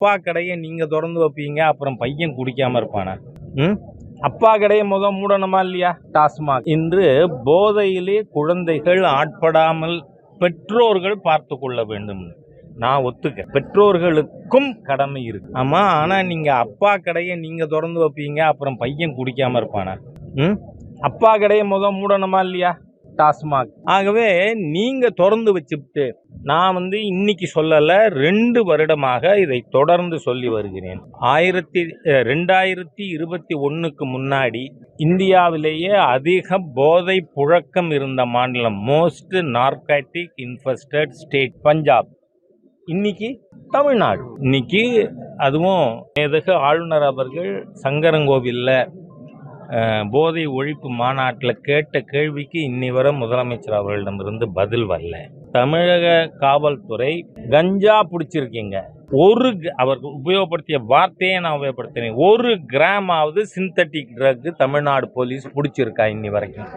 அப்பா கடையை நீங்க திறந்து வைப்பீங்க, அப்புறம் பையன் குடிக்காம இருப்பானா? அப்பா கடையை மூடணுமா இல்லையா? டாஸ்மாக் இன்று போதையிலே குழந்தைகள் ஆட்படாமல் பெற்றோர்கள் பார்த்து கொள்ள வேண்டும். நான் ஒத்துக்க, பெற்றோர்களுக்கும் கடமை இருக்கு. ஆமா, ஆனா நீங்க அப்பா கடையை நீங்க திறந்து வைப்பீங்க, அப்புறம் பையன் குடிக்காம இருப்பானா? அப்பா கடையை மூடணுமா இல்லையா? டாஸ்மாக். ஆகவே நீங்க திறந்து வச்சுட்டு, நான் இன்னைக்கு சொல்லல, 2 வருடமாக இதை தொடர்ந்து சொல்லி வருகிறேன். 2021க்கு முன்னாடி இந்தியாவிலேயே அதிக போதை புழக்கம் இருந்த மாநிலம், most narcotic infested state Punjab. இன்னைக்கு தமிழ்நாடு. இன்னைக்கு அதுவும் மேதகு ஆளுநர் அவர்கள் சங்கரங்கோவில்ல போதை ஒழிப்பு மாநாட்டில் கேட்ட கேள்விக்கு இன்னி வரை முதலமைச்சர் அவர்களிடமிருந்து பதில் வரல. தமிழக காவல்துறை கஞ்சா பிடிச்சிருக்கீங்க, அவர் உபயோகப்படுத்திய வார்த்தையை நான் உபயோகப்படுத்தினேன், 1 கிராமாவது சிந்தட்டிக் ட்ரக் தமிழ்நாடு போலீஸ் பிடிச்சிருக்கா இன்னி வரைக்கும்?